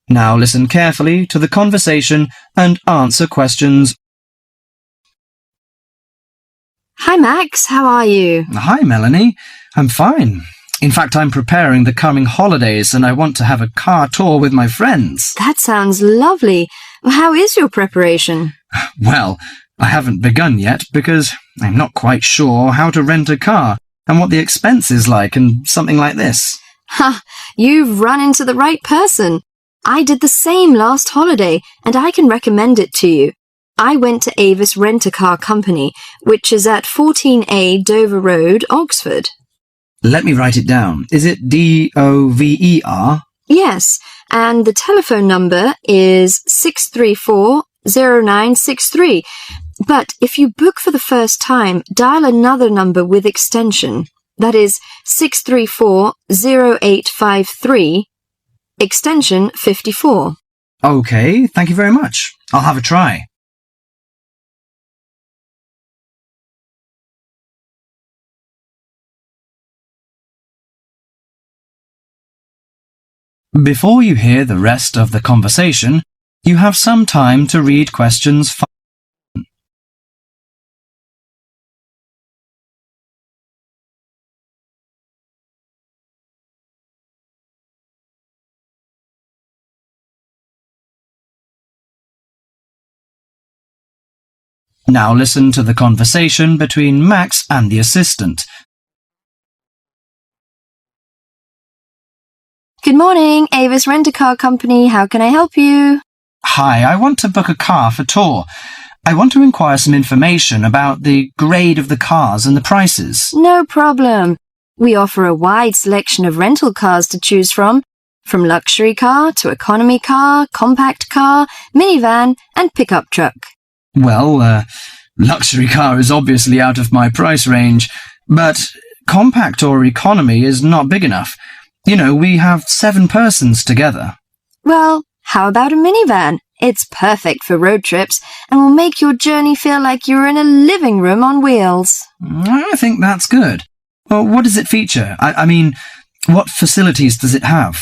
Now listen carefully to the conversation and answer questions. Hi, Max. How are you? Hi, Melanie. I'm fine. In fact, I'm preparing the coming holidays and I want to have a car tour with my friends. That sounds lovely. How is your preparation? Well, I haven't begun yet because I'm not quite sure how to rent a car and what the expense is like and something like this. Ha! You've run into the right person. I did the same last holiday, and I can recommend it to you. I went to Avis Rent-A-Car Company, which is at 14A Dover Road, Oxford. Let me write it down. Is it DOVER? Yes, and the telephone number is 634-0963. But if you book for the first time, dial another number with extension. That is 634-0853, extension 54. Okay, thank you very much. I'll have a try. Before you hear the rest of the conversation, you have some time to read questions 5. Now listen to the conversation between Max and the assistant. Good morning, Avis Rent-A-Car Company. How can I help you? Hi, I want to book a car for tour. I want to inquire some information about the grade of the cars and the prices. No problem. We offer a wide selection of rental cars to choose from luxury car to economy car, compact car, minivan, and pickup truck. Well, luxury car is obviously out of my price range, but compact or economy is not big enough. You know, we have 7 persons together. Well, how about a minivan? It's perfect for road trips and will make your journey feel like you're in a living room on wheels. I think that's good. Well, what does it feature? I mean, what facilities does it have?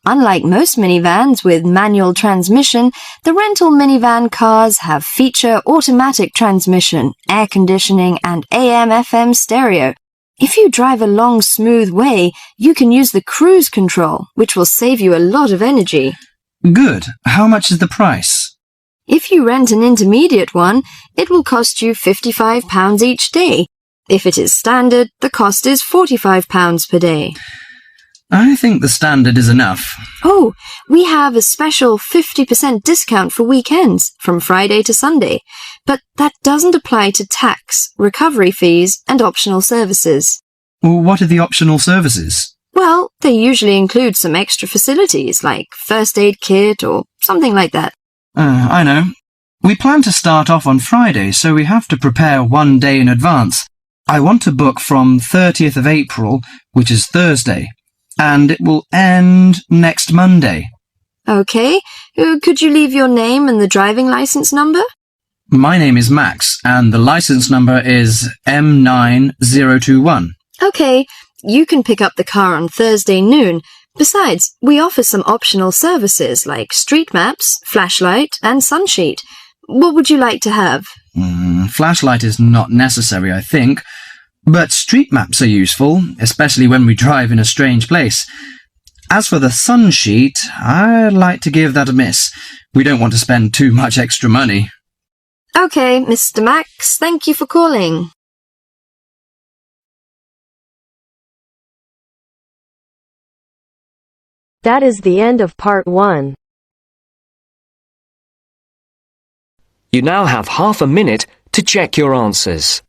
Unlike most minivans with manual transmission, the rental minivan cars have feature automatic transmission, air conditioning, and AM/FM stereo. If you drive a long, smooth way, you can use the cruise control, which will save you a lot of energy. Good. How much is the price? If you rent an intermediate one, it will cost you £55 each day. If it is standard, the cost is £45 per day. I think the standard is enough. Oh, we have a special 50% discount for weekends, from Friday to Sunday. But that doesn't apply to tax, recovery fees, and optional services. What are the optional services? Well, they usually include some extra facilities, like first aid kit or something like that. I know. We plan to start off on Friday, so we have to prepare 1 day in advance. I want to book from 30th of April, which is Thursday, and it will end next Monday. Okay. Could you leave your name and the driving license number? My name is Max, and the license number is M9021. Okay. You can pick up the car on Thursday noon. Besides, we offer some optional services like street maps, flashlight, and sunsheet. What would you like to have? Flashlight is not necessary, I think. But street maps are useful, especially when we drive in a strange place. As for the sunsheet, I'd like to give that a miss. We don't want to spend too much extra money. Okay, Mr. Max, thank you for calling. That is the end of part 1. You now have half a minute to check your answers.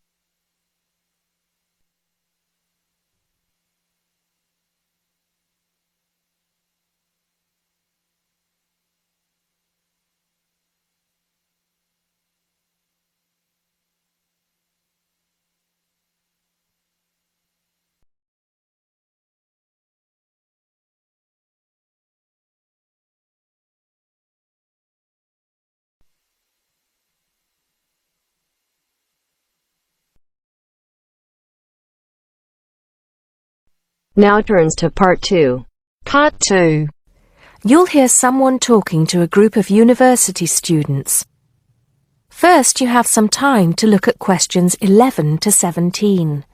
Now turns to part 2. Part 2. You'll hear someone talking to a group of university students. First, you have some time to look at questions 11 to 17.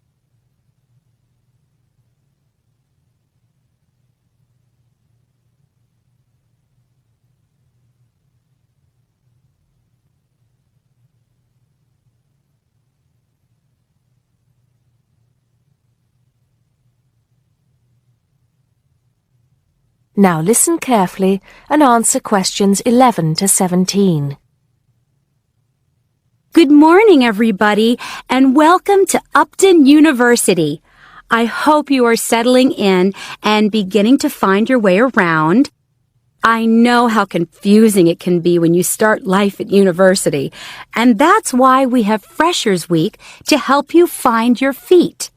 Now listen carefully and answer questions 11 to 17. Good morning, everybody, and welcome to Upton University. I hope you are settling in and beginning to find your way around. I know how confusing it can be when you start life at university, and that's why we have Freshers Week to help you find your feet.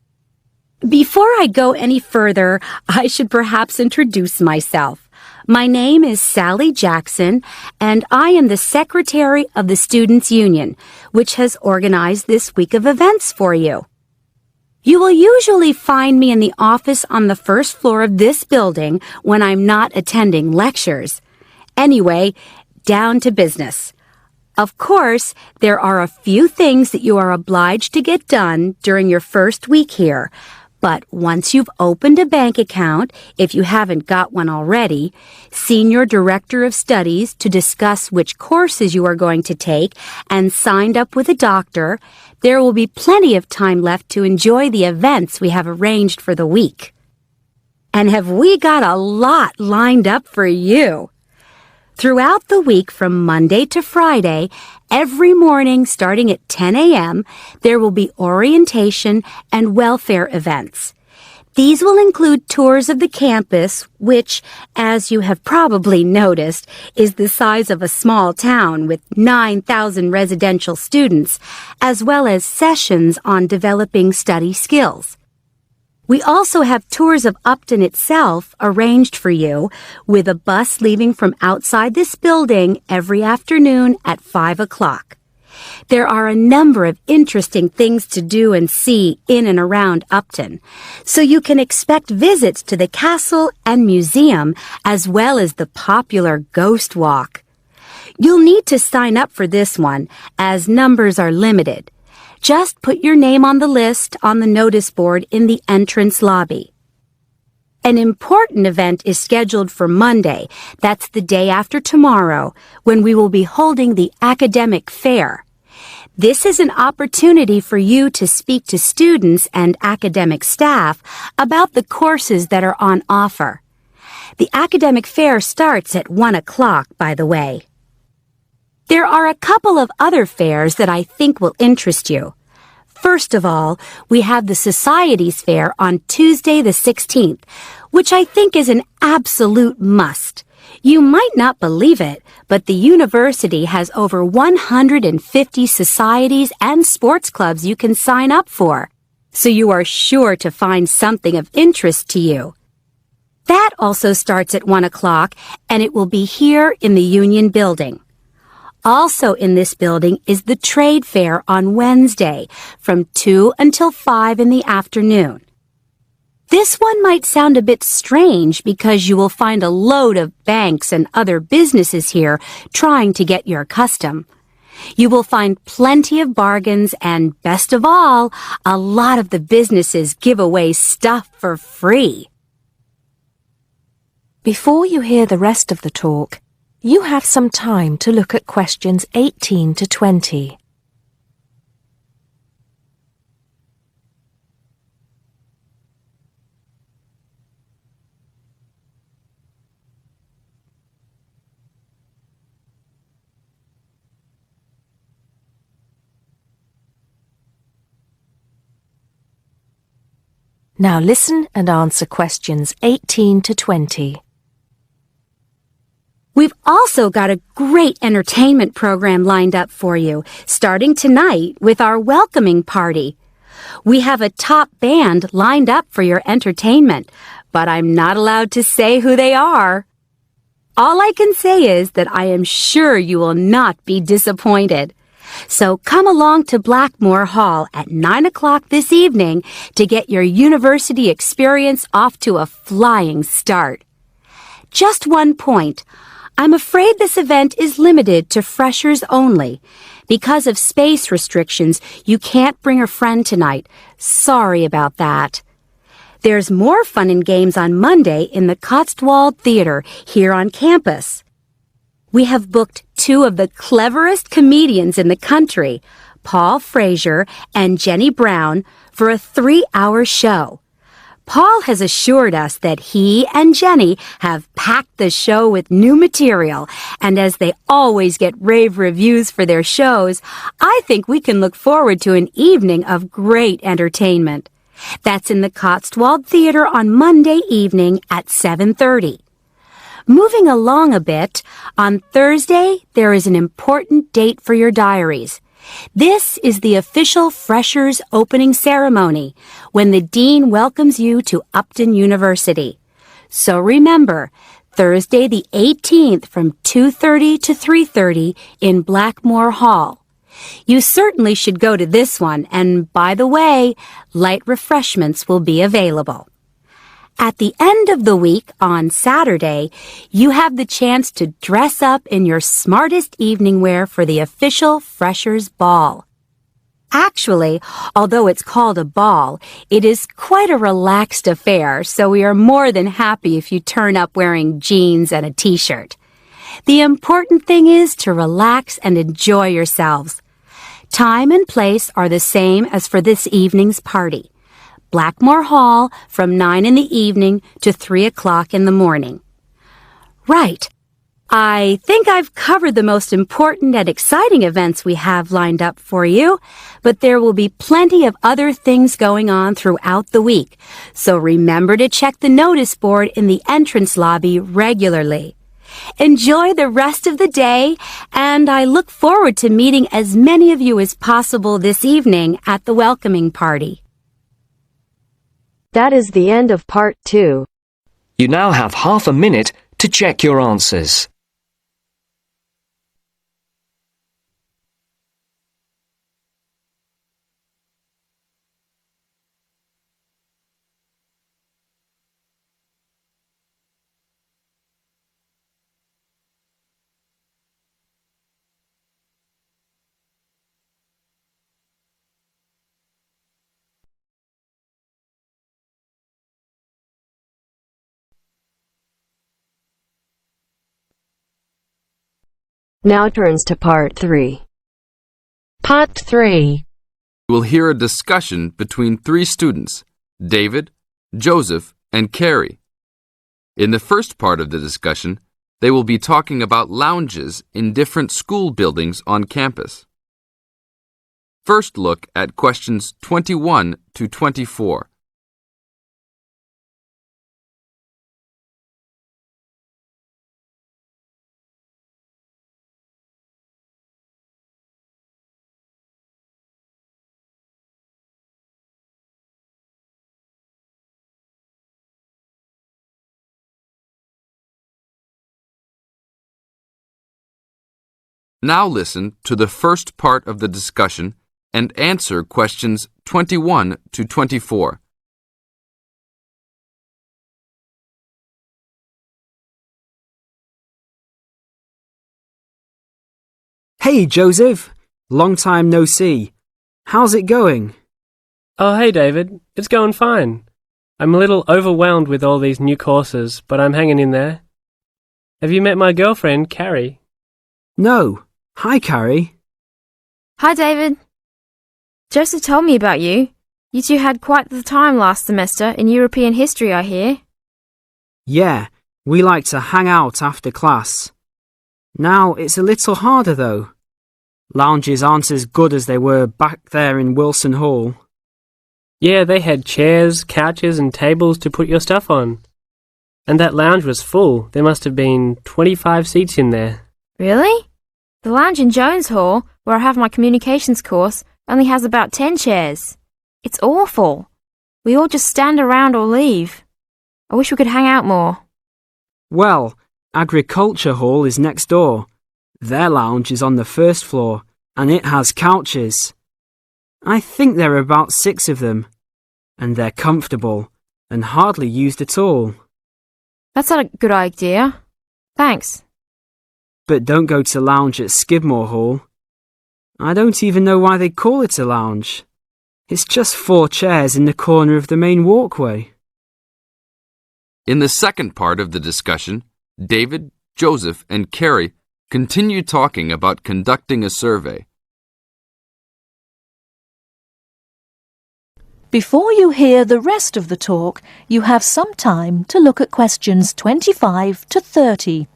Before I go any further, I should perhaps introduce myself. My name is Sally Jackson, and I am the Secretary of the Students' Union, which has organized this week of events for you. You will usually find me in the office on the first floor of this building when I'm not attending lectures. Anyway, down to business. Of course, there are a few things that you are obliged to get done during your first week here. But once you've opened a bank account, if you haven't got one already, seen your director of studies to discuss which courses you are going to take, and signed up with a doctor, there will be plenty of time left to enjoy the events we have arranged for the week. And have we got a lot lined up for you? Throughout the week from Monday to Friday, every morning starting at 10 a.m., there will be orientation and welfare events. These will include tours of the campus, which, as you have probably noticed, is the size of a small town with 9,000 residential students, as well as sessions on developing study skills. We also have tours of Upton itself arranged for you, with a bus leaving from outside this building every afternoon at 5 o'clock. There are a number of interesting things to do and see in and around Upton, so you can expect visits to the castle and museum as well as the popular Ghost Walk. You'll need to sign up for this one, as numbers are limited. Just put your name on the list on the notice board in the entrance lobby. An important event is scheduled for Monday, that's the day after tomorrow, when we will be holding the academic fair. This is an opportunity for you to speak to students and academic staff about the courses that are on offer. The academic fair starts at 1 o'clock, by the way. There are a couple of other fairs that I think will interest you. First of all, we have the Societies Fair on Tuesday the 16th, which I think is an absolute must. You might not believe it, but the university has over 150 societies and sports clubs you can sign up for, so you are sure to find something of interest to you. That also starts at 1 o'clock, and it will be here in the Union Building. Also in this building is the Trade Fair on Wednesday from 2 until 5 in the afternoon. This one might sound a bit strange because you will find a load of banks and other businesses here trying to get your custom. You will find plenty of bargains and, best of all, a lot of the businesses give away stuff for free. Before you hear the rest of the talk, you have some time to look at questions 18 to 20. Now listen and answer questions 18 to 20. We've also got a great entertainment program lined up for you, starting tonight with our welcoming party. We have a top band lined up for your entertainment, but I'm not allowed to say who they are. All I can say is that I am sure you will not be disappointed. So come along to Blackmore Hall at 9 o'clock this evening to get your university experience off to a flying start. Just one point. I'm afraid this event is limited to freshers only. Because of space restrictions, you can't bring a friend tonight. Sorry about that. There's more fun and games on Monday in the Cotswold Theater here on campus. We have booked two of the cleverest comedians in the country, Paul Frazier and Jenny Brown, for a 3-hour show. Paul has assured us that he and Jenny have packed the show with new material, and as they always get rave reviews for their shows, I think we can look forward to an evening of great entertainment. That's in the Cotswold Theater on Monday evening at 7:30. Moving along a bit, on Thursday there is an important date for your diaries. This is the official Freshers opening ceremony, when the Dean welcomes you to Upton University. So remember, Thursday the 18th from 2:30 to 3:30 in Blackmore Hall. You certainly should go to this one, and by the way, light refreshments will be available. At the end of the week, on Saturday, you have the chance to dress up in your smartest evening wear for the official Freshers' Ball. Actually, although it's called a ball, it is quite a relaxed affair, so we are more than happy if you turn up wearing jeans and a t-shirt. The important thing is to relax and enjoy yourselves. Time and place are the same as for this evening's party. Blackmore Hall from 9 in the evening to 3 o'clock in the morning. Right. I think I've covered the most important and exciting events we have lined up for you, but there will be plenty of other things going on throughout the week, so remember to check the notice board in the entrance lobby regularly. Enjoy the rest of the day, and I look forward to meeting as many of you as possible this evening at the welcoming party. That is the end of part 2. You now have half a minute to check your answers. Now turns to part 3. Part 3. You will hear a discussion between 3 students, David, Joseph, and Carrie. In the first part of the discussion, they will be talking about lounges in different school buildings on campus. First look at questions 21 to 24. Now listen to the first part of the discussion and answer questions 21 to 24. Hey, Joseph. Long time no see. How's it going? Oh, hey, David. It's going fine. I'm a little overwhelmed with all these new courses, but I'm hanging in there. Have you met my girlfriend, Carrie? No. Hi, Carrie. Hi, David. Joseph told me about you. You two had quite the time last semester in European history, I hear. Yeah, we like to hang out after class. Now it's a little harder, though. Lounges aren't as good as they were back there in Wilson Hall. Yeah, they had chairs, couches, and tables to put your stuff on. And that lounge was full. There must have been 25 seats in there. Really? The lounge in Jones Hall, where I have my communications course, only has about 10 chairs. It's awful. We all just stand around or leave. I wish we could hang out more. Well, Agriculture Hall is next door. Their lounge is on the first floor, and it has couches. I think there are about 6 of them, and they're comfortable and hardly used at all. That's not a good idea. Thanks. But don't go to lounge at Skidmore Hall. I don't even know why they call it a lounge. It's just 4 chairs in the corner of the main walkway. In the second part of the discussion, David, Joseph, and Carrie continue talking about conducting a survey. Before you hear the rest of the talk, you have some time to look at questions 25 to 30.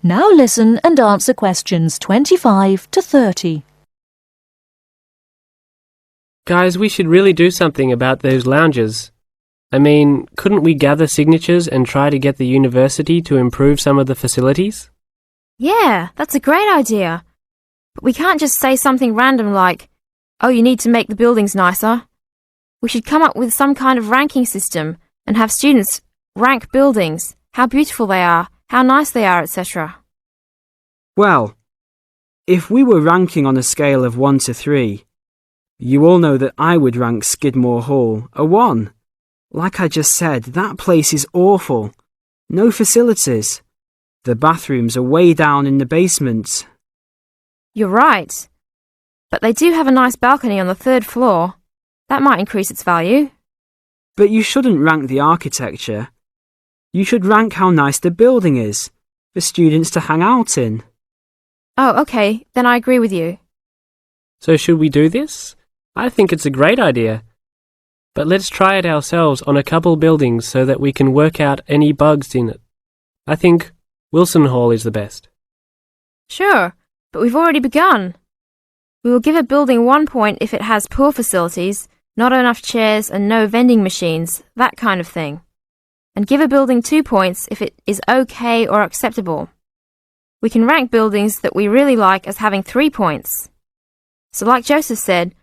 Now listen and answer questions 25 to 30. Guys, we should really do something about those lounges. I mean, couldn't we gather signatures and try to get the university to improve some of the facilities? Yeah, that's a great idea. But we can't just say something random like, oh, you need to make the buildings nicer. We should come up with some kind of ranking system and have students rank buildings, how beautiful they are, how nice they are, etc. Well, if we were ranking on a scale of 1 to 3, you all know that I would rank Skidmore Hall a 1. Like I just said, that place is awful. No facilities. The bathrooms are way down in the basement. You're right. But they do have a nice balcony on the 3rd floor. That might increase its value. But you shouldn't rank the architecture. You should rank how nice the building is for students to hang out in. Oh, okay, then I agree with you. So should we do this? I think it's a great idea. But let's try it ourselves on a couple buildings so that we can work out any bugs in it. I think Wilson Hall is the best. Sure, but we've already begun. We will give a building 1 point if it has poor facilities, not enough chairs and no vending machines, that kind of thing. And give a building 2 points if it is okay or acceptable. We can rank buildings that we really like as having 3 points. So like Joseph said,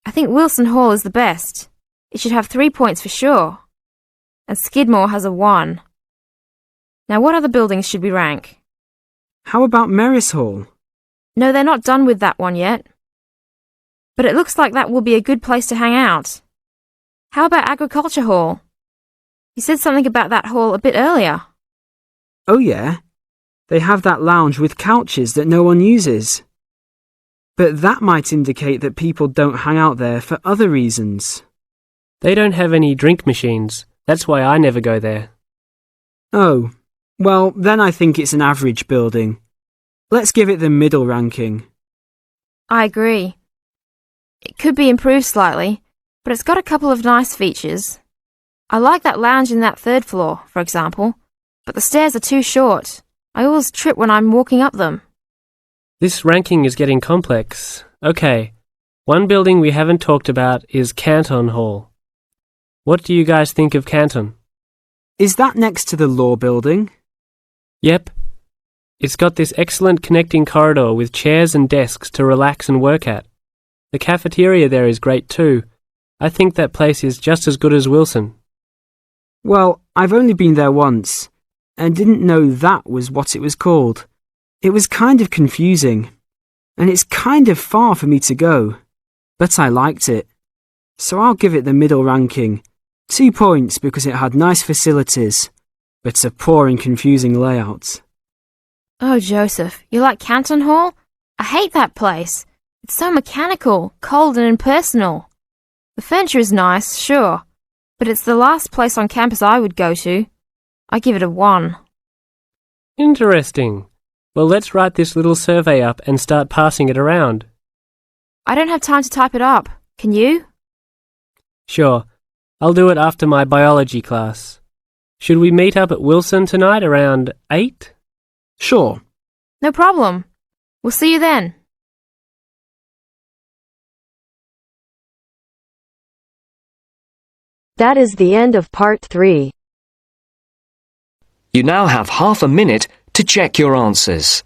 I think Wilson Hall is the best. It should have 3 points for sure. And Skidmore has a 1. Now what other buildings should we rank? How about Merris Hall? No, they're not done with that one yet. But it looks like that will be a good place to hang out. How about Agriculture Hall? You said something about that hall a bit earlier. Oh yeah, they have that lounge with couches that no one uses. But that might indicate that people don't hang out there for other reasons. They don't have any drink machines. That's why I never go there. Oh, well then I think it's an average building. Let's give it the middle ranking. I agree. It could be improved slightly, but it's got a couple of nice features. I like that lounge in that 3rd floor, for example, but the stairs are too short. I always trip when I'm walking up them. This ranking is getting complex. Okay, one building we haven't talked about is Canton Hall. What do you guys think of Canton? Is that next to the law building? Yep. It's got this excellent connecting corridor with chairs and desks to relax and work at. The cafeteria there is great too. I think that place is just as good as Wilson. Well, I've only been there once, and didn't know that was what it was called. It was kind of confusing, and it's kind of far for me to go, but I liked it. So I'll give it the middle ranking, 2 points because it had nice facilities, but a poor and confusing layout. Oh, Joseph, you like Canton Hall? I hate that place. It's so mechanical, cold and impersonal. The furniture is nice, sure, but it's the last place on campus I would go to. I give it a 1. Interesting. Well, let's write this little survey up and start passing it around. I don't have time to type it up. Can you? Sure. I'll do it after my biology class. Should we meet up at Wilson tonight around 8? Sure. No problem. We'll see you then. That is the end of part 3. You now have half a minute to check your answers.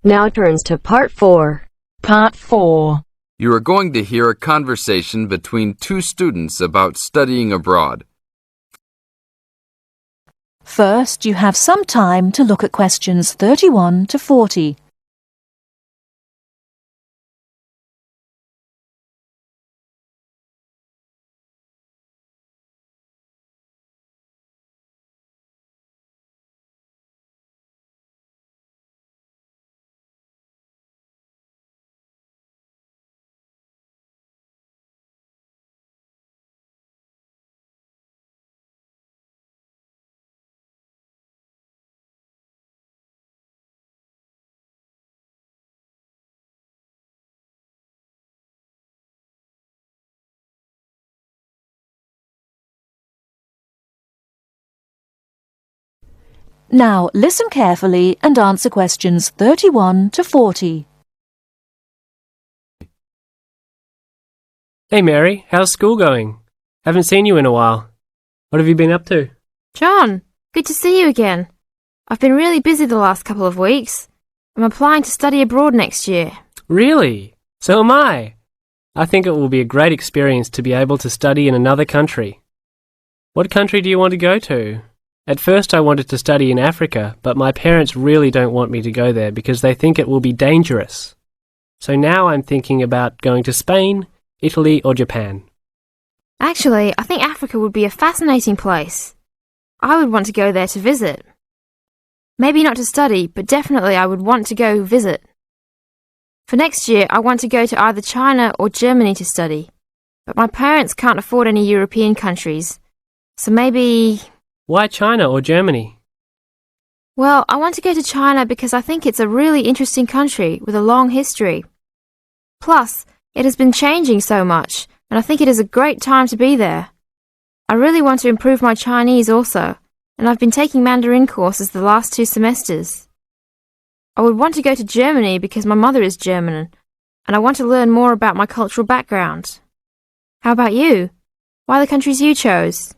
Now turns to Part 4. Part 4. You are going to hear a conversation between two students about studying abroad. First, you have some time to look at questions 31 to 40. Now, listen carefully and answer questions 31 to 40. Hey Mary, how's school going? Haven't seen you in a while. What have you been up to? John, good to see you again. I've been really busy the last couple of weeks. I'm applying to study abroad next year. Really? So am I. I think it will be a great experience to be able to study in another country. What country do you want to go to? At first I wanted to study in Africa, but my parents really don't want me to go there because they think it will be dangerous. So now I'm thinking about going to Spain, Italy or Japan. Actually, I think Africa would be a fascinating place. I would want to go there to visit. Maybe not to study, but definitely I would want to go visit. For next year, I want to go to either China or Germany to study. But my parents can't afford any European countries. So maybe... Why China or Germany? Well, I want to go to China because I think it's a really interesting country with a long history. Plus, it has been changing so much, and I think it is a great time to be there. I really want to improve my Chinese also, and I've been taking Mandarin courses the last 2 semesters. I would want to go to Germany because my mother is German, and I want to learn more about my cultural background. How about you? Why the countries you chose?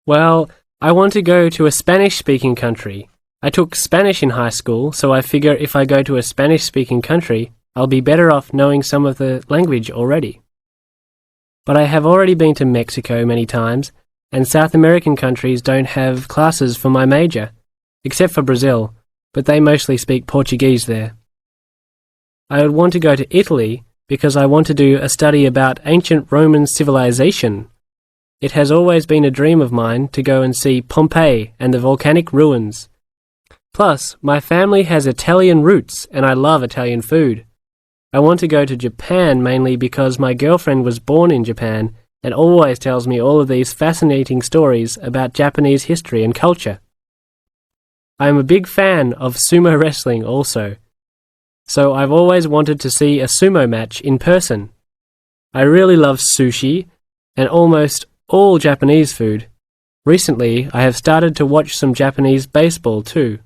Well, I want to go to a Spanish-speaking country. I took Spanish in high school, so I figure if I go to a Spanish-speaking country, I'll be better off knowing some of the language already. But I have already been to Mexico many times, and South American countries don't have classes for my major, except for Brazil, but they mostly speak Portuguese there. I would want to go to Italy because I want to do a study about ancient Roman civilization. It has always been a dream of mine to go and see Pompeii and the volcanic ruins. Plus, my family has Italian roots and I love Italian food. I want to go to Japan mainly because my girlfriend was born in Japan and always tells me all of these fascinating stories about Japanese history and culture. I am a big fan of sumo wrestling also, so I've always wanted to see a sumo match in person. I really love sushi and almost all Japanese food. Recently, I have started to watch some Japanese baseball too.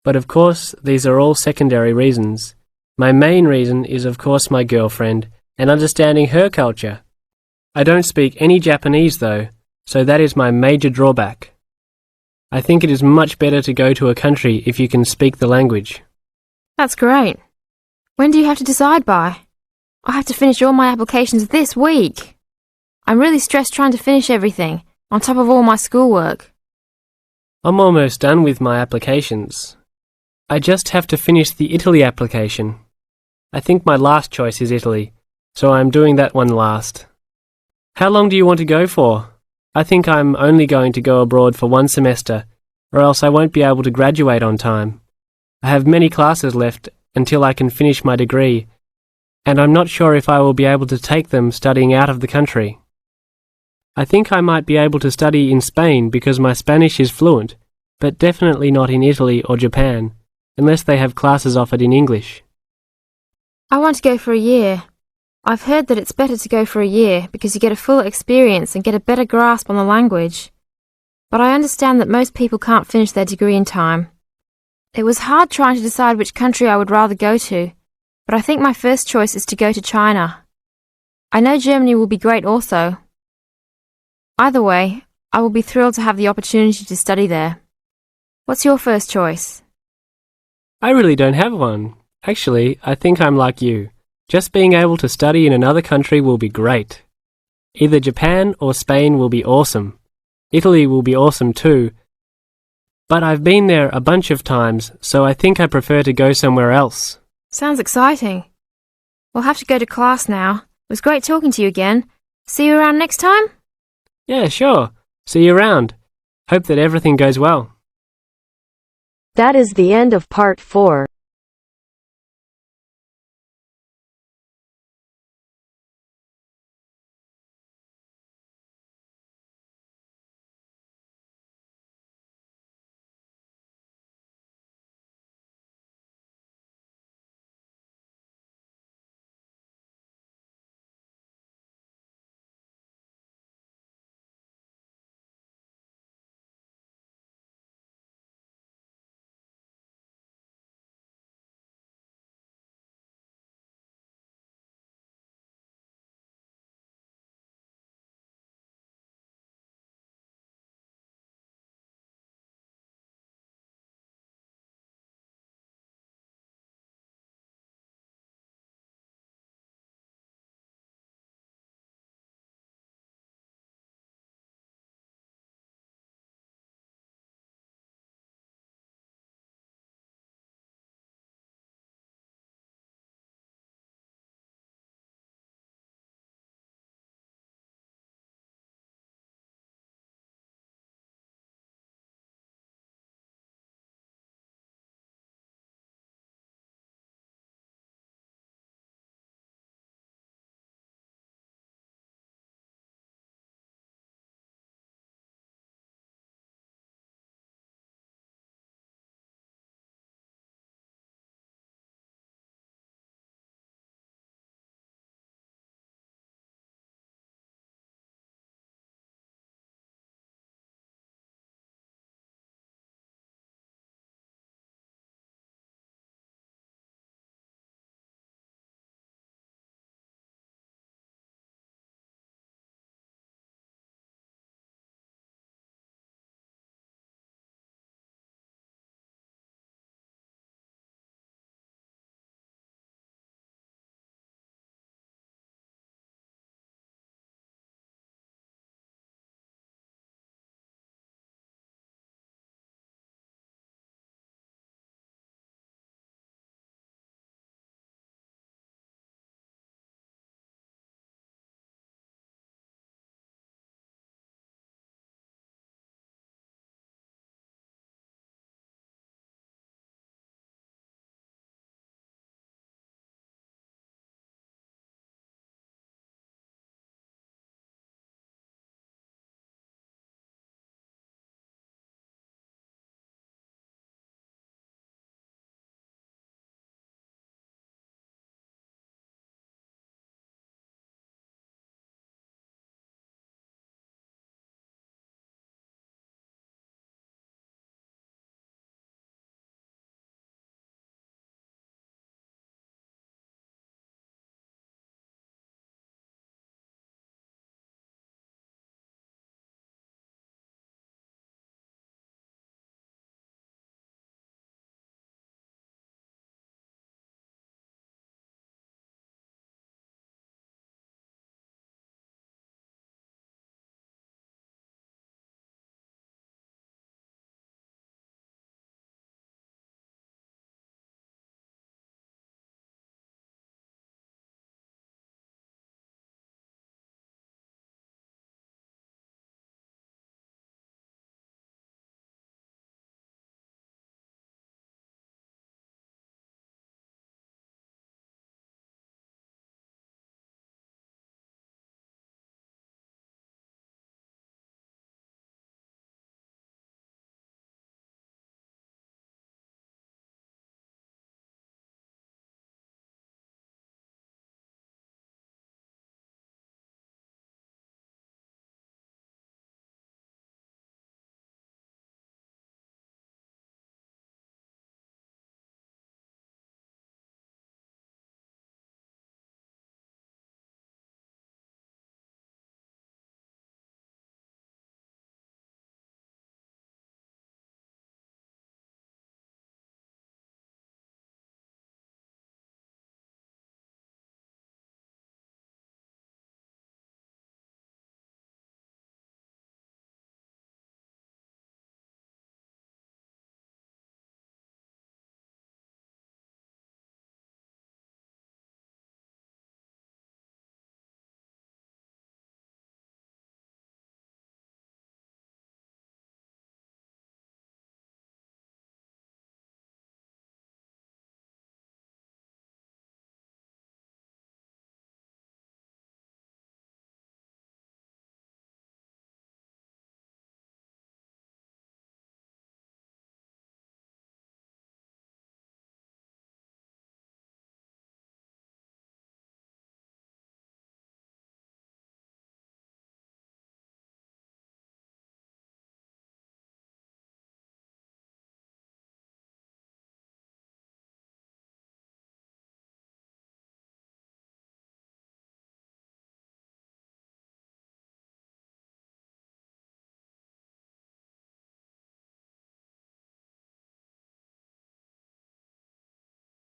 But of course, these are all secondary reasons. My main reason is of course my girlfriend and understanding her culture. I don't speak any Japanese though, so that is my major drawback. I think it is much better to go to a country if you can speak the language. That's great. When do you have to decide by? I have to finish all my applications this week. I'm really stressed trying to finish everything, on top of all my schoolwork. I'm almost done with my applications. I just have to finish the Italy application. I think my last choice is Italy, so I'm doing that one last. How long do you want to go for? I think I'm only going to go abroad for 1 semester, or else I won't be able to graduate on time. I have many classes left until I can finish my degree, and I'm not sure if I will be able to take them studying out of the country. I think I might be able to study in Spain because my Spanish is fluent, but definitely not in Italy or Japan, unless they have classes offered in English. I want to go for a year. I've heard that it's better to go for a year because you get a full experience and get a better grasp on the language. But I understand that most people can't finish their degree in time. It was hard trying to decide which country I would rather go to, but I think my first choice is to go to China. I know Germany will be great also. Either way, I will be thrilled to have the opportunity to study there. What's your first choice? I really don't have one. Actually, I think I'm like you. Just being able to study in another country will be great. Either Japan or Spain will be awesome. Italy will be awesome too. But I've been there a bunch of times, so I think I prefer to go somewhere else. Sounds exciting. We'll have to go to class now. It was great talking to you again. See you around next time? Yeah, sure. See you around. Hope that everything goes well. That is the end of part 4.